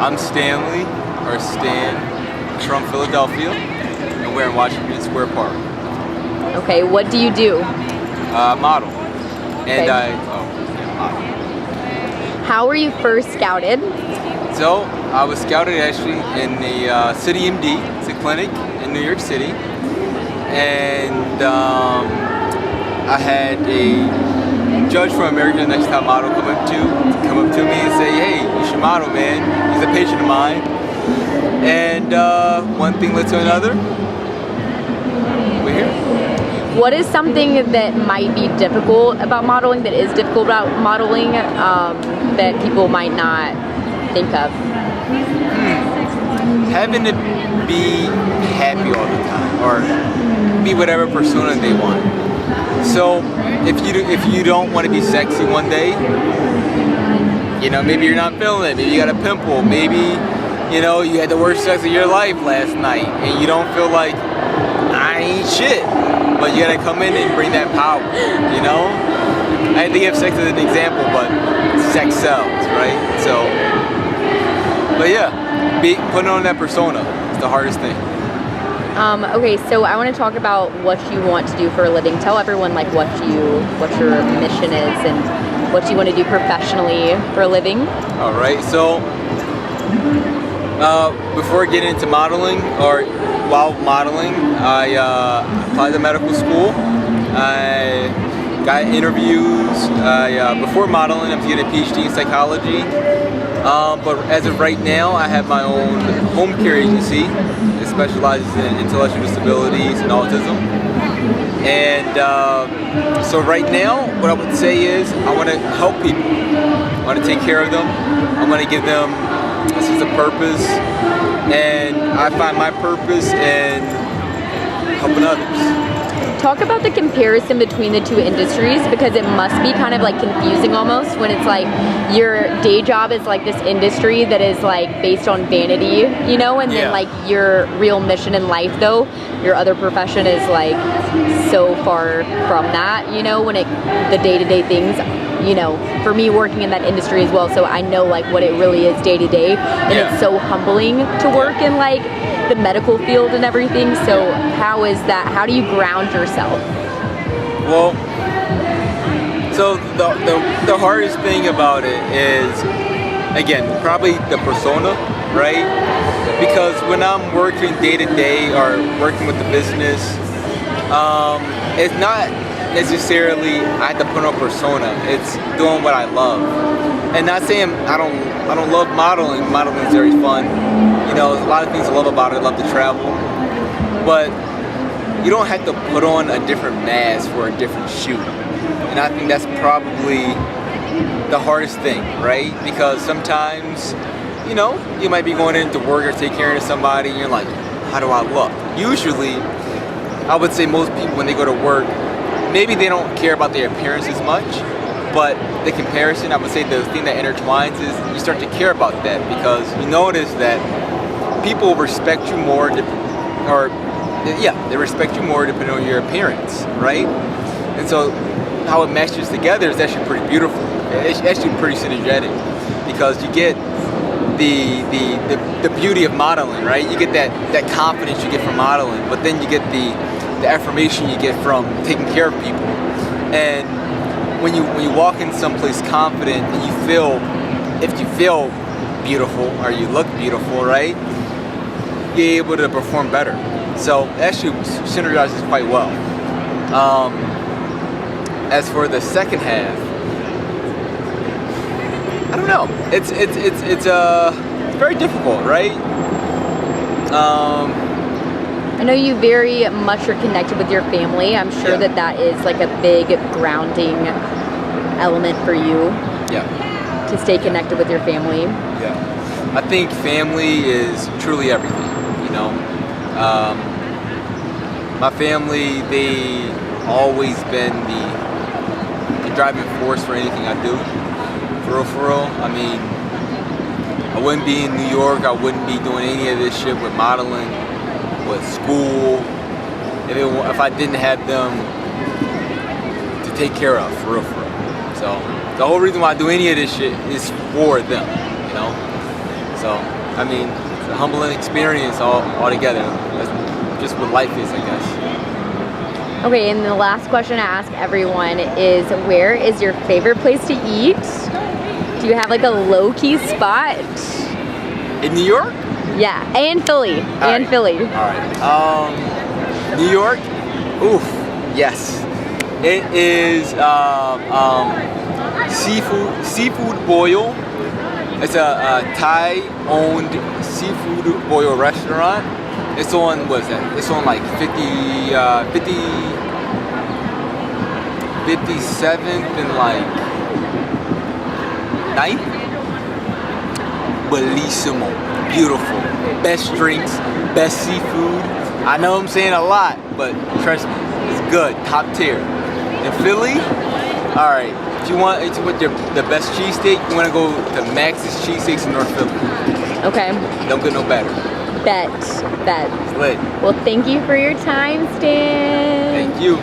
I'm Stanley, or Stan, from Philadelphia, and we're in Washington Square Park. Okay, what do you do? Model. And Okay. model. How were you first scouted? So, I was scouted actually in the City MD, it's a clinic in New York City, and I had a judge from America's Next Top Model come up to me and say, "Hey, you should model, man." He's a patient of mine, and one thing led to another. We're here. What is something that might be difficult about modeling, that is difficult about modeling, that people might not think of? Having to be happy all the time, or be whatever persona they want. So if you don't want to be sexy one day, maybe you're not feeling it, maybe you got a pimple, maybe you had the worst sex of your life last night and you don't feel like I ain't shit, but you gotta come in and bring that power, I had to give sex as an example, but sex sells, right? So, but yeah, putting on that persona is the hardest thing. Okay, so I want to talk about what you want to do for a living. Tell everyone what your mission is and what you want to do professionally for a living. All right, so before getting into modeling, or while modeling, I applied to medical school. I got interviews. Before modeling, I was getting a PhD in psychology. But as of right now, I have my own home care agency. It specializes in intellectual disabilities and autism. And so right now, what I would say is I want to help people. I want to take care of them. I want to give them a sense of purpose. And I find my purpose in helping others. Talk about the comparison between the two industries, because it must be kind of confusing almost when it's your day job is this industry that is based on vanity, and then your real mission in life, though, your other profession is so far from that, when the day-to-day things, for me working in that industry as well, so I know what it really is day to day, and it's so humbling to work in the medical field and everything. So how is that? How do you ground yourself? Well, so the hardest thing about it is, again, probably the persona, right? Because when I'm working day to day or working with the business, it's not necessarily I have to put on persona. It's doing what I love, and not saying I don't love modeling. Modeling is very fun. There's a lot of things I love about it. I love to travel, but you don't have to put on a different mask for a different shoot. And I think that's probably the hardest thing, right? Because sometimes, you might be going into work or take care of somebody, and you're like, how do I look? Usually, I would say most people when they go to work, maybe they don't care about their appearance as much, but the comparison, I would say the thing that intertwines is you start to care about that, because you notice that people respect you more, they respect you more depending on your appearance, right? And so how it meshes together is actually pretty beautiful. It's actually pretty synergetic, because you get the beauty of modeling, right? You get that confidence you get from modeling, but then you get the affirmation you get from taking care of people. And when you walk in someplace confident and if you feel beautiful or you look beautiful, right, you're able to perform better. So it actually synergizes quite well. As for the second half, I don't know. It's very difficult, right? I know you very much are connected with your family. I'm sure that is a big grounding element for you. Yeah. To stay connected with your family. Yeah. I think family is truly everything, my family, they always been the driving force for anything I do. For real. I mean, I wouldn't be in New York, I wouldn't be doing any of this shit with modeling, with school, if I didn't have them to take care of, for real. So the whole reason why I do any of this shit is for them, So, I mean, it's a humbling experience altogether. That's just what life is, I guess. Okay, and the last question I ask everyone is, where is your favorite place to eat? Do you have like a low-key spot? In New York? Yeah, and Philly. And Philly. All right. New York? Oof. Yes. It is seafood boil. It's a Thai-owned seafood boil restaurant. It's on, what is that? It's on like 57th and like 9th. Bellissimo. Beautiful. Best drinks, best seafood. I know I'm saying a lot, but trust me, it's good. Top tier. In Philly, all right. If you want the best cheesesteak, you want to go to Max's Cheesesteaks in North Philly. Okay. Don't get no better. Bet. It's lit. Well, thank you for your time, Stan. Thank you.